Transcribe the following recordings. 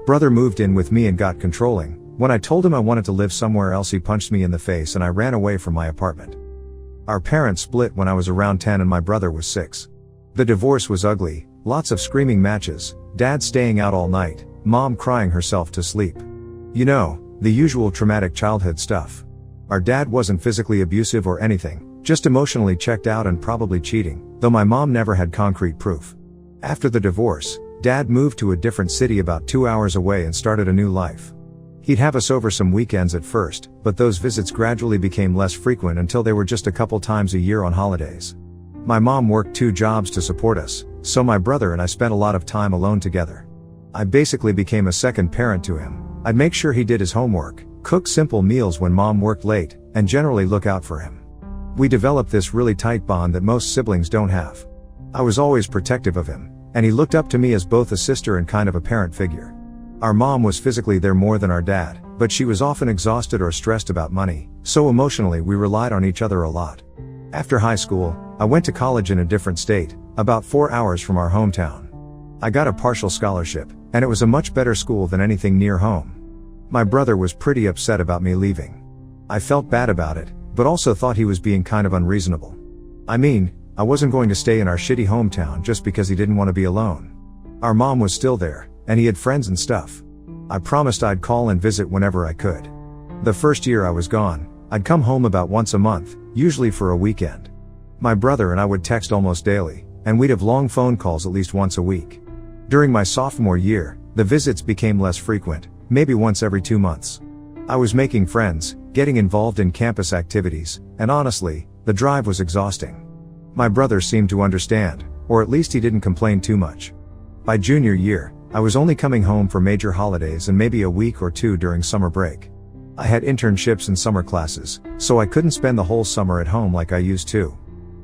Brother moved in with me and got controlling. When I told him I wanted to live somewhere else, he punched me in the face and I ran away from my apartment. Our parents split when I was around 10 and my brother was 6. The divorce was ugly, lots of screaming matches, dad staying out all night, mom crying herself to sleep. You know, the usual traumatic childhood stuff. Our dad wasn't physically abusive or anything, just emotionally checked out and probably cheating, though my mom never had concrete proof. After the divorce, Dad moved to a different city about 2 hours away and started a new life. He'd have us over some weekends at first, but those visits gradually became less frequent until they were just a couple times a year on holidays. My mom worked 2 jobs to support us, so my brother and I spent a lot of time alone together. I basically became a second parent to him. I'd make sure he did his homework, cook simple meals when mom worked late, and generally look out for him. We developed this really tight bond that most siblings don't have. I was always protective of him, and he looked up to me as both a sister and kind of a parent figure. Our mom was physically there more than our dad, but she was often exhausted or stressed about money, so emotionally we relied on each other a lot. After high school, I went to college in a different state, about 4 hours from our hometown. I got a partial scholarship, and it was a much better school than anything near home. My brother was pretty upset about me leaving. I felt bad about it, but also thought he was being kind of unreasonable. I mean, I wasn't going to stay in our shitty hometown just because he didn't want to be alone. Our mom was still there, and he had friends and stuff. I promised I'd call and visit whenever I could. The first year I was gone, I'd come home about once a month, usually for a weekend. My brother and I would text almost daily, and we'd have long phone calls at least once a week. During my sophomore year, the visits became less frequent, maybe once every 2 months. I was making friends, getting involved in campus activities, and honestly, the drive was exhausting. My brother seemed to understand, or at least he didn't complain too much. By junior year, I was only coming home for major holidays and maybe a week or 2 during summer break. I had internships and summer classes, so I couldn't spend the whole summer at home like I used to.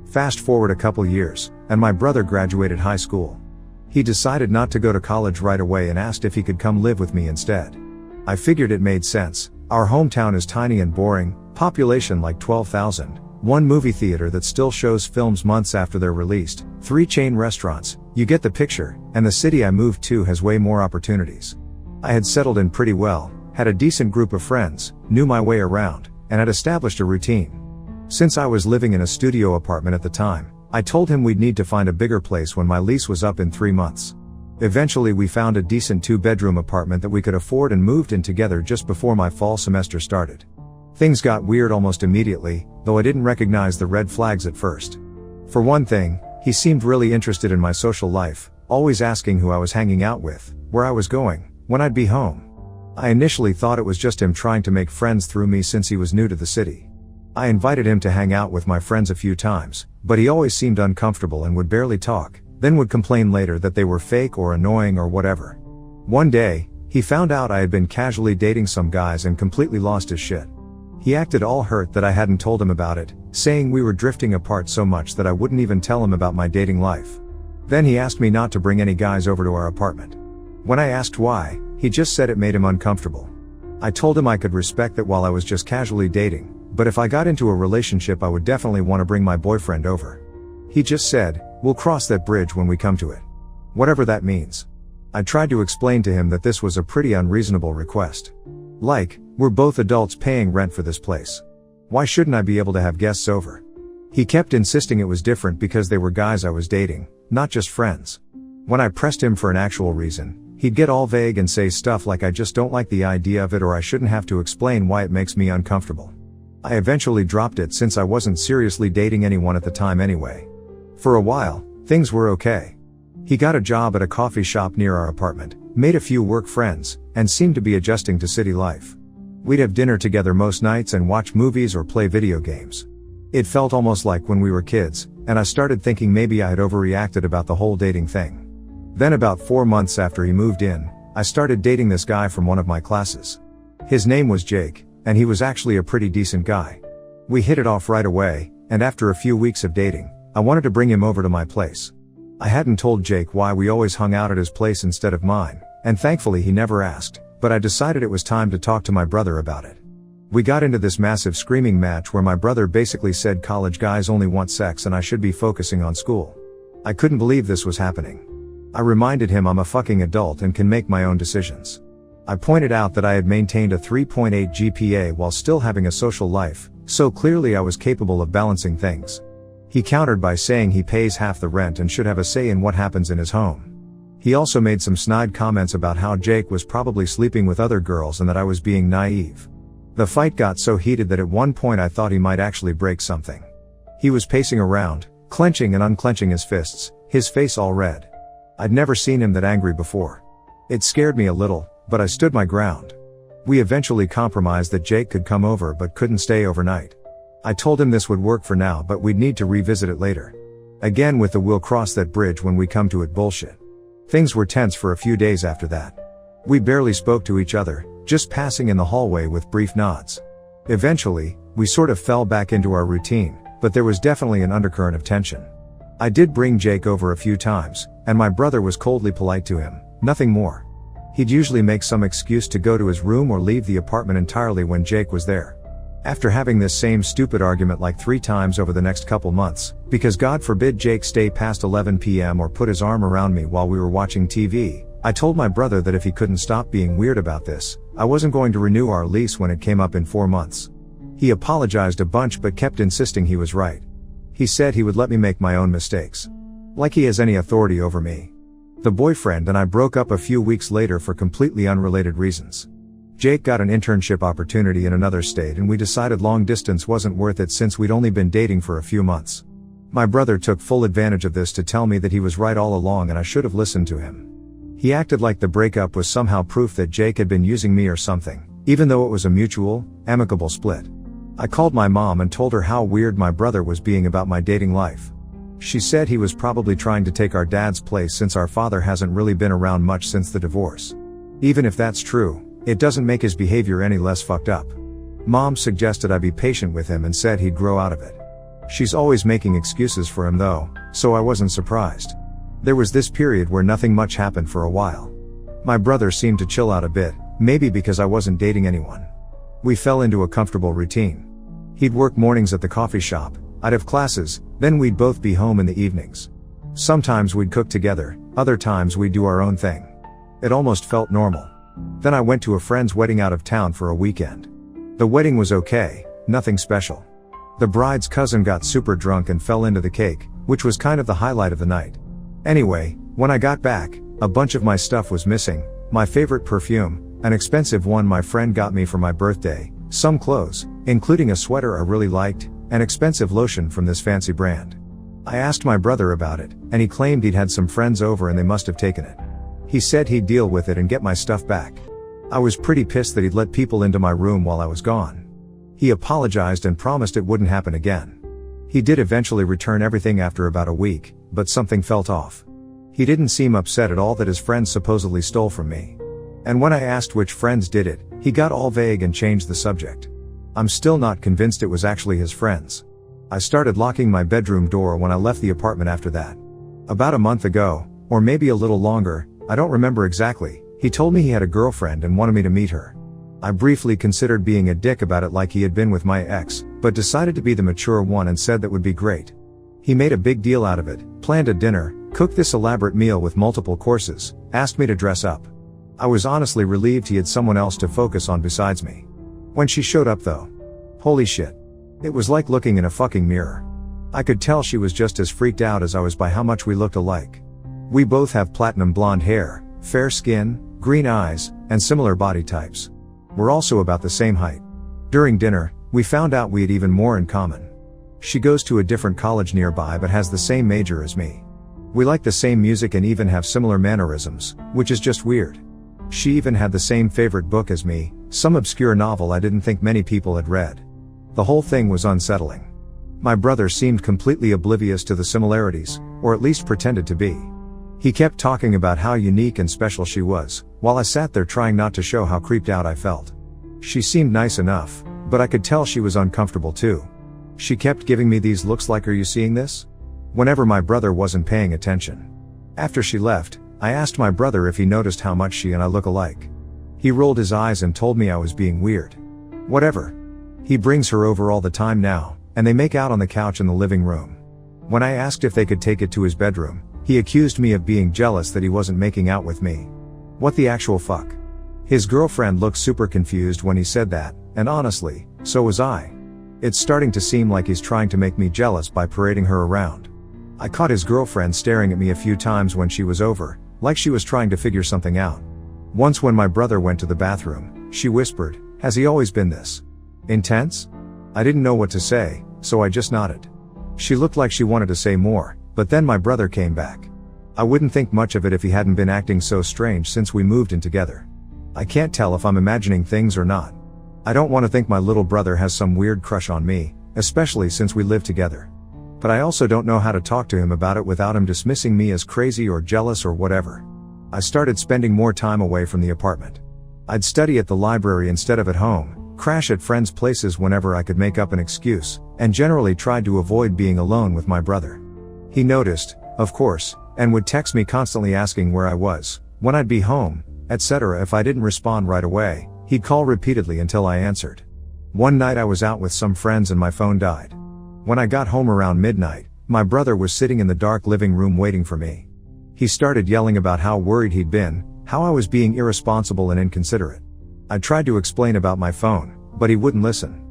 Fast forward a couple years, and my brother graduated high school. He decided not to go to college right away and asked if he could come live with me instead. I figured it made sense. Our hometown is tiny and boring, population like 12,000. 1 movie theater that still shows films months after they're released, 3 chain restaurants, you get the picture, and the city I moved to has way more opportunities. I had settled in pretty well, had a decent group of friends, knew my way around, and had established a routine. Since I was living in a studio apartment at the time, I told him we'd need to find a bigger place when my lease was up in 3 months. Eventually we found a decent 2-bedroom apartment that we could afford and moved in together just before my fall semester started. Things got weird almost immediately, though I didn't recognize the red flags at first. For one thing, he seemed really interested in my social life, always asking who I was hanging out with, where I was going, when I'd be home. I initially thought it was just him trying to make friends through me since he was new to the city. I invited him to hang out with my friends a few times, but he always seemed uncomfortable and would barely talk, then would complain later that they were fake or annoying or whatever. One day, he found out I had been casually dating some guys and completely lost his shit. He acted all hurt that I hadn't told him about it, saying we were drifting apart so much that I wouldn't even tell him about my dating life. Then he asked me not to bring any guys over to our apartment. When I asked why, he just said it made him uncomfortable. I told him I could respect that while I was just casually dating, but if I got into a relationship I would definitely want to bring my boyfriend over. He just said, "We'll cross that bridge when we come to it." Whatever that means. I tried to explain to him that this was a pretty unreasonable request. Like, we're both adults paying rent for this place. Why shouldn't I be able to have guests over? He kept insisting it was different because they were guys I was dating, not just friends. When I pressed him for an actual reason, he'd get all vague and say stuff like I just don't like the idea of it or I shouldn't have to explain why it makes me uncomfortable. I eventually dropped it since I wasn't seriously dating anyone at the time anyway. For a while, things were okay. He got a job at a coffee shop near our apartment, made a few work friends, and seemed to be adjusting to city life. We'd have dinner together most nights and watch movies or play video games. It felt almost like when we were kids, and I started thinking maybe I had overreacted about the whole dating thing. Then about 4 months after he moved in, I started dating this guy from one of my classes. His name was Jake, and he was actually a pretty decent guy. We hit it off right away, and after a few weeks of dating, I wanted to bring him over to my place. I hadn't told Jake why we always hung out at his place instead of mine, and thankfully he never asked, but I decided it was time to talk to my brother about it. We got into this massive screaming match where my brother basically said college guys only want sex and I should be focusing on school. I couldn't believe this was happening. I reminded him I'm a fucking adult and can make my own decisions. I pointed out that I had maintained a 3.8 GPA while still having a social life, so clearly I was capable of balancing things. He countered by saying he pays half the rent and should have a say in what happens in his home. He also made some snide comments about how Jake was probably sleeping with other girls and that I was being naive. The fight got so heated that at one point I thought he might actually break something. He was pacing around, clenching and unclenching his fists, his face all red. I'd never seen him that angry before. It scared me a little, but I stood my ground. We eventually compromised that Jake could come over but couldn't stay overnight. I told him this would work for now but we'd need to revisit it later. Again with the "we'll cross that bridge when we come to it" bullshit. Things were tense for a few days after that. We barely spoke to each other, just passing in the hallway with brief nods. Eventually, we sort of fell back into our routine, but there was definitely an undercurrent of tension. I did bring Jake over a few times, and my brother was coldly polite to him, nothing more. He'd usually make some excuse to go to his room or leave the apartment entirely when Jake was there. After having this same stupid argument like 3 times over the next couple months, because God forbid Jake stay past 11 p.m. or put his arm around me while we were watching TV, I told my brother that if he couldn't stop being weird about this, I wasn't going to renew our lease when it came up in 4 months. He apologized a bunch but kept insisting he was right. He said he would let me make my own mistakes. Like he has any authority over me. The boyfriend and I broke up a few weeks later for completely unrelated reasons. Jake got an internship opportunity in another state and we decided long distance wasn't worth it since we'd only been dating for a few months. My brother took full advantage of this to tell me that he was right all along and I should have listened to him. He acted like the breakup was somehow proof that Jake had been using me or something, even though it was a mutual, amicable split. I called my mom and told her how weird my brother was being about my dating life. She said he was probably trying to take our dad's place since our father hasn't really been around much since the divorce. Even if that's true, it doesn't make his behavior any less fucked up. Mom suggested I be patient with him and said he'd grow out of it. She's always making excuses for him though, so I wasn't surprised. There was this period where nothing much happened for a while. My brother seemed to chill out a bit, maybe because I wasn't dating anyone. We fell into a comfortable routine. He'd work mornings at the coffee shop, I'd have classes, then we'd both be home in the evenings. Sometimes we'd cook together, other times we'd do our own thing. It almost felt normal. Then I went to a friend's wedding out of town for a weekend. The wedding was okay, nothing special. The bride's cousin got super drunk and fell into the cake, which was kind of the highlight of the night. Anyway, when I got back, a bunch of my stuff was missing, my favorite perfume, an expensive one my friend got me for my birthday, some clothes, including a sweater I really liked, and expensive lotion from this fancy brand. I asked my brother about it, and he claimed he'd had some friends over and they must have taken it. He said he'd deal with it and get my stuff back. I was pretty pissed that he'd let people into my room while I was gone. He apologized and promised it wouldn't happen again. He did eventually return everything after about a week, but something felt off. He didn't seem upset at all that his friends supposedly stole from me. And when I asked which friends did it, he got all vague and changed the subject. I'm still not convinced it was actually his friends. I started locking my bedroom door when I left the apartment after that. About a month ago, or maybe a little longer, I don't remember exactly, he told me he had a girlfriend and wanted me to meet her. I briefly considered being a dick about it like he had been with my ex, but decided to be the mature one and said that would be great. He made a big deal out of it, planned a dinner, cooked this elaborate meal with multiple courses, asked me to dress up. I was honestly relieved he had someone else to focus on besides me. When she showed up though, holy shit. It was like looking in a fucking mirror. I could tell she was just as freaked out as I was by how much we looked alike. We both have platinum blonde hair, fair skin, green eyes, and similar body types. We're also about the same height. During dinner, we found out we had even more in common. She goes to a different college nearby but has the same major as me. We like the same music and even have similar mannerisms, which is just weird. She even had the same favorite book as me, some obscure novel I didn't think many people had read. The whole thing was unsettling. My brother seemed completely oblivious to the similarities, or at least pretended to be. He kept talking about how unique and special she was, while I sat there trying not to show how creeped out I felt. She seemed nice enough, but I could tell she was uncomfortable too. She kept giving me these looks like, "Are you seeing this?" whenever my brother wasn't paying attention. After she left, I asked my brother if he noticed how much she and I look alike. He rolled his eyes and told me I was being weird. Whatever. He brings her over all the time now, and they make out on the couch in the living room. When I asked if they could take it to his bedroom, he accused me of being jealous that he wasn't making out with me. What the actual fuck? His girlfriend looked super confused when he said that, and honestly, so was I. It's starting to seem like he's trying to make me jealous by parading her around. I caught his girlfriend staring at me a few times when she was over, like she was trying to figure something out. Once when my brother went to the bathroom, she whispered, "Has he always been this intense?" I didn't know what to say, so I just nodded. She looked like she wanted to say more, but then my brother came back. I wouldn't think much of it if he hadn't been acting so strange since we moved in together. I can't tell if I'm imagining things or not. I don't want to think my little brother has some weird crush on me, especially since we live together. But I also don't know how to talk to him about it without him dismissing me as crazy or jealous or whatever. I started spending more time away from the apartment. I'd study at the library instead of at home, crash at friends' places whenever I could make up an excuse, and generally tried to avoid being alone with my brother. He noticed, of course, and would text me constantly asking where I was, when I'd be home, etc. If I didn't respond right away, he'd call repeatedly until I answered. One night I was out with some friends and my phone died. When I got home around midnight, my brother was sitting in the dark living room waiting for me. He started yelling about how worried he'd been, how I was being irresponsible and inconsiderate. I tried to explain about my phone, but he wouldn't listen.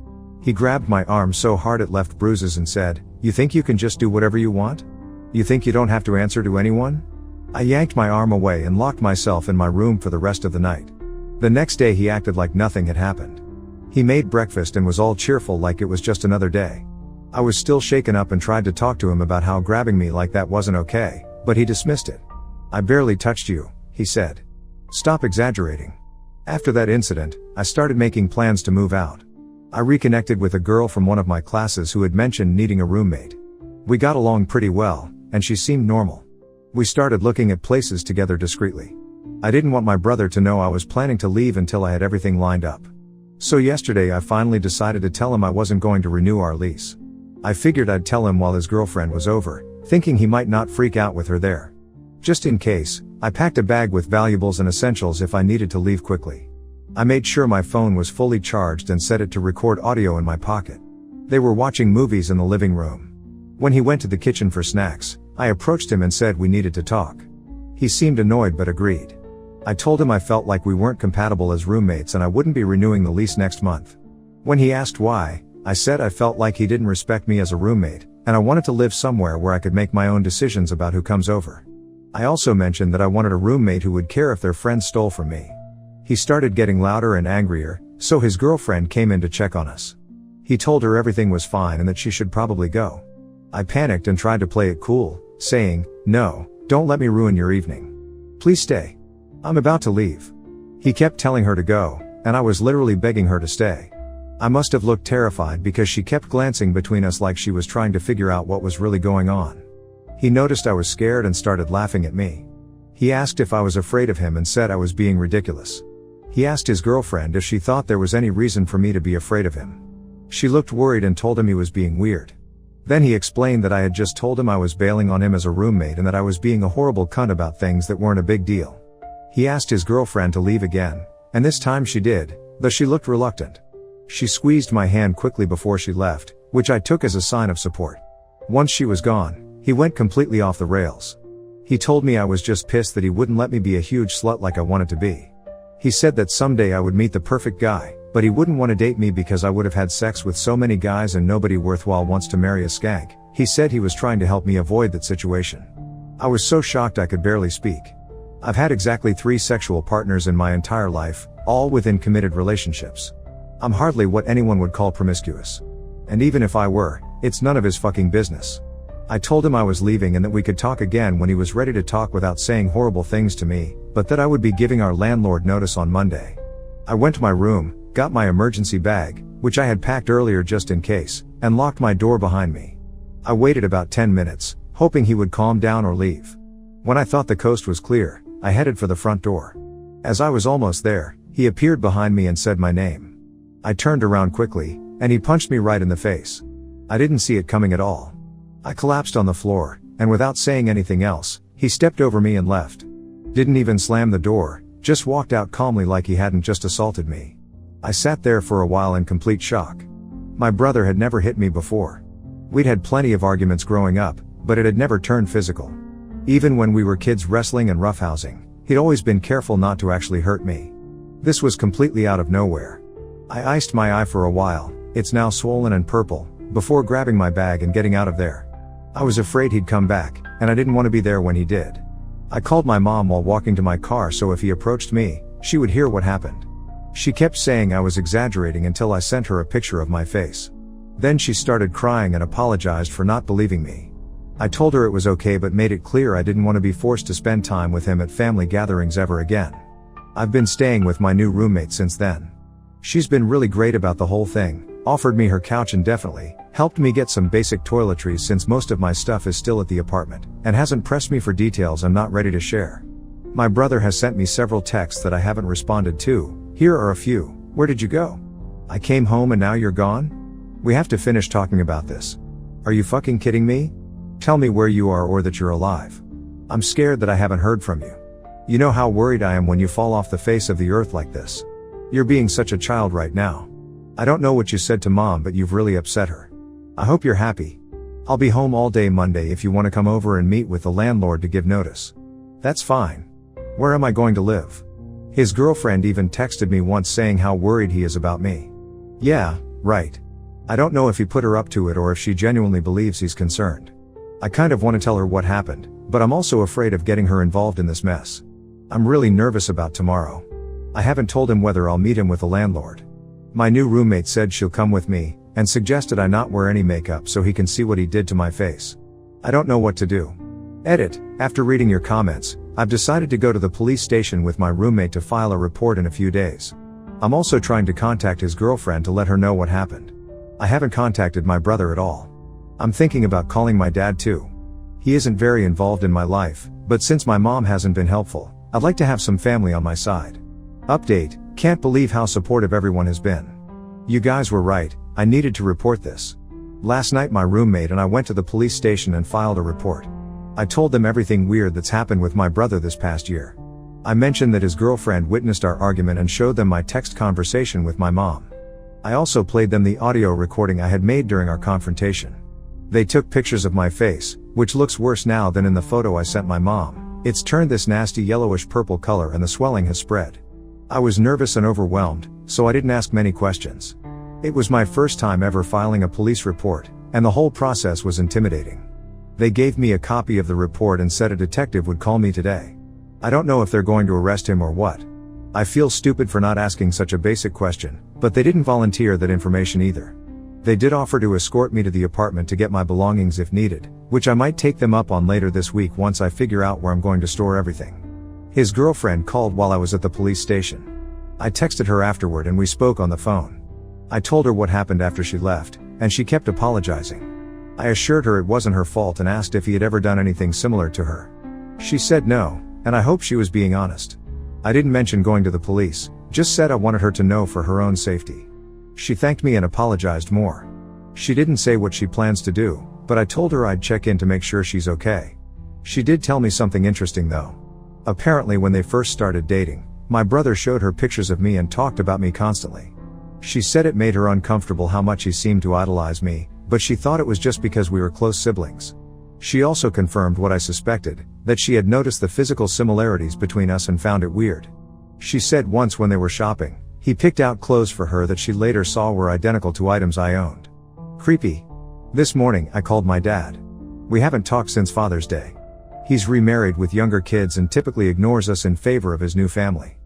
He grabbed my arm so hard it left bruises and said, "You think you can just do whatever you want? You think you don't have to answer to anyone?" I yanked my arm away and locked myself in my room for the rest of the night. The next day he acted like nothing had happened. He made breakfast and was all cheerful like it was just another day. I was still shaken up and tried to talk to him about how grabbing me like that wasn't okay, but he dismissed it. "I barely touched you," he said. "Stop exaggerating." After that incident, I started making plans to move out. I reconnected with a girl from one of my classes who had mentioned needing a roommate. We got along pretty well, and she seemed normal. We started looking at places together discreetly. I didn't want my brother to know I was planning to leave until I had everything lined up. So yesterday I finally decided to tell him I wasn't going to renew our lease. I figured I'd tell him while his girlfriend was over, thinking he might not freak out with her there. Just in case, I packed a bag with valuables and essentials if I needed to leave quickly. I made sure my phone was fully charged and set it to record audio in my pocket. They were watching movies in the living room. When he went to the kitchen for snacks, I approached him and said we needed to talk. He seemed annoyed but agreed. I told him I felt like we weren't compatible as roommates and I wouldn't be renewing the lease next month. When he asked why, I said I felt like he didn't respect me as a roommate, and I wanted to live somewhere where I could make my own decisions about who comes over. I also mentioned that I wanted a roommate who would care if their friends stole from me. He started getting louder and angrier, so his girlfriend came in to check on us. He told her everything was fine and that she should probably go. I panicked and tried to play it cool, saying, "No, don't let me ruin your evening. Please stay. I'm about to leave." He kept telling her to go, and I was literally begging her to stay. I must have looked terrified because she kept glancing between us like she was trying to figure out what was really going on. He noticed I was scared and started laughing at me. He asked if I was afraid of him and said I was being ridiculous. He asked his girlfriend if she thought there was any reason for me to be afraid of him. She looked worried and told him he was being weird. Then he explained that I had just told him I was bailing on him as a roommate and that I was being a horrible cunt about things that weren't a big deal. He asked his girlfriend to leave again, and this time she did, though she looked reluctant. She squeezed my hand quickly before she left, which I took as a sign of support. Once she was gone, he went completely off the rails. He told me I was just pissed that he wouldn't let me be a huge slut like I wanted to be. He said that someday I would meet the perfect guy, but he wouldn't want to date me because I would have had sex with so many guys and nobody worthwhile wants to marry a skank. He said he was trying to help me avoid that situation. I was so shocked I could barely speak. I've had exactly 3 sexual partners in my entire life, all within committed relationships. I'm hardly what anyone would call promiscuous. And even if I were, it's none of his fucking business. I told him I was leaving and that we could talk again when he was ready to talk without saying horrible things to me, but that I would be giving our landlord notice on Monday. I went to my room, got my emergency bag, which I had packed earlier just in case, and locked my door behind me. I waited about 10 minutes, hoping he would calm down or leave. When I thought the coast was clear, I headed for the front door. As I was almost there, he appeared behind me and said my name. I turned around quickly, and he punched me right in the face. I didn't see it coming at all. I collapsed on the floor, and without saying anything else, he stepped over me and left. Didn't even slam the door, just walked out calmly like he hadn't just assaulted me. I sat there for a while in complete shock. My brother had never hit me before. We'd had plenty of arguments growing up, but it had never turned physical. Even when we were kids wrestling and roughhousing, he'd always been careful not to actually hurt me. This was completely out of nowhere. I iced my eye for a while, it's now swollen and purple, before grabbing my bag and getting out of there. I was afraid he'd come back, and I didn't want to be there when he did. I called my mom while walking to my car so if he approached me, she would hear what happened. She kept saying I was exaggerating until I sent her a picture of my face. Then she started crying and apologized for not believing me. I told her it was okay but made it clear I didn't want to be forced to spend time with him at family gatherings ever again. I've been staying with my new roommate since then. She's been really great about the whole thing, offered me her couch indefinitely, helped me get some basic toiletries since most of my stuff is still at the apartment, and hasn't pressed me for details I'm not ready to share. My brother has sent me several texts that I haven't responded to. Here are a few. Where did you go? I came home and now you're gone? We have to finish talking about this. Are you fucking kidding me? Tell me where you are or that you're alive. I'm scared that I haven't heard from you. You know how worried I am when you fall off the face of the earth like this. You're being such a child right now. I don't know what you said to mom but you've really upset her. I hope you're happy. I'll be home all day Monday if you want to come over and meet with the landlord to give notice. That's fine. Where am I going to live? His girlfriend even texted me once saying how worried he is about me. Yeah, right. I don't know if he put her up to it or if she genuinely believes he's concerned. I kind of want to tell her what happened, but I'm also afraid of getting her involved in this mess. I'm really nervous about tomorrow. I haven't told him whether I'll meet him with the landlord. My new roommate said she'll come with me, and suggested I not wear any makeup so he can see what he did to my face. I don't know what to do. Edit. After reading your comments, I've decided to go to the police station with my roommate to file a report in a few days. I'm also trying to contact his girlfriend to let her know what happened. I haven't contacted my brother at all. I'm thinking about calling my dad too. He isn't very involved in my life, but since my mom hasn't been helpful, I'd like to have some family on my side. Update. Can't believe how supportive everyone has been. You guys were right, I needed to report this. Last night my roommate and I went to the police station and filed a report. I told them everything weird that's happened with my brother this past year. I mentioned that his girlfriend witnessed our argument and showed them my text conversation with my mom. I also played them the audio recording I had made during our confrontation. They took pictures of my face, which looks worse now than in the photo I sent my mom. It's turned this nasty yellowish purple color and the swelling has spread. I was nervous and overwhelmed, so I didn't ask many questions. It was my first time ever filing a police report, and the whole process was intimidating. They gave me a copy of the report and said a detective would call me today. I don't know if they're going to arrest him or what. I feel stupid for not asking such a basic question, but they didn't volunteer that information either. They did offer to escort me to the apartment to get my belongings if needed, which I might take them up on later this week once I figure out where I'm going to store everything. His girlfriend called while I was at the police station. I texted her afterward and we spoke on the phone. I told her what happened after she left, and she kept apologizing. I assured her it wasn't her fault and asked if he had ever done anything similar to her. She said no, and I hoped she was being honest. I didn't mention going to the police, just said I wanted her to know for her own safety. She thanked me and apologized more. She didn't say what she plans to do, but I told her I'd check in to make sure she's okay. She did tell me something interesting though. Apparently when they first started dating, my brother showed her pictures of me and talked about me constantly. She said it made her uncomfortable how much he seemed to idolize me, but she thought it was just because we were close siblings. She also confirmed what I suspected, that she had noticed the physical similarities between us and found it weird. She said once when they were shopping, he picked out clothes for her that she later saw were identical to items I owned. Creepy. This morning, I called my dad. We haven't talked since Father's Day. He's remarried with younger kids and typically ignores us in favor of his new family.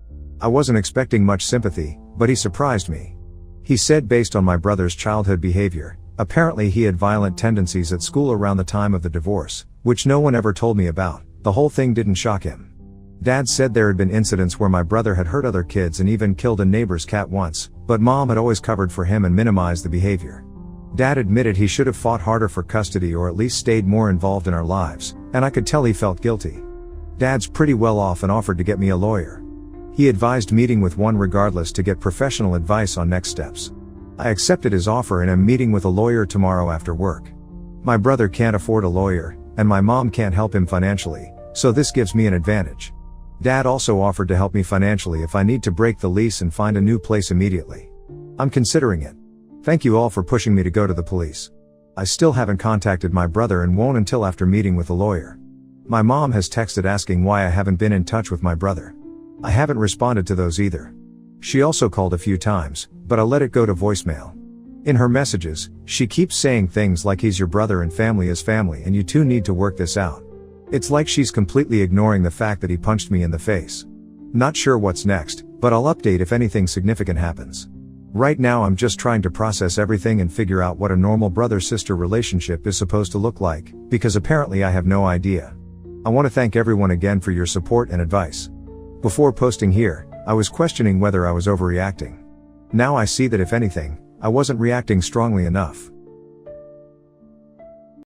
I wasn't expecting much sympathy, but he surprised me. He said based on my brother's childhood behavior, apparently he had violent tendencies at school around the time of the divorce, which no one ever told me about. The whole thing didn't shock him. Dad said there had been incidents where my brother had hurt other kids and even killed a neighbor's cat once, but mom had always covered for him and minimized the behavior. Dad admitted he should have fought harder for custody or at least stayed more involved in our lives, and I could tell he felt guilty. Dad's pretty well off and offered to get me a lawyer. He advised meeting with one regardless to get professional advice on next steps. I accepted his offer and am meeting with a lawyer tomorrow after work. My brother can't afford a lawyer, and my mom can't help him financially, so this gives me an advantage. Dad also offered to help me financially if I need to break the lease and find a new place immediately. I'm considering it. Thank you all for pushing me to go to the police. I still haven't contacted my brother and won't until after meeting with a lawyer. My mom has texted asking why I haven't been in touch with my brother. I haven't responded to those either. She also called a few times, but I let it go to voicemail. In her messages, she keeps saying things like he's your brother and family is family and you two need to work this out. It's like she's completely ignoring the fact that he punched me in the face. Not sure what's next, but I'll update if anything significant happens. Right now I'm just trying to process everything and figure out what a normal brother-sister relationship is supposed to look like, because apparently I have no idea. I want to thank everyone again for your support and advice. Before posting here, I was questioning whether I was overreacting. Now I see that if anything, I wasn't reacting strongly enough.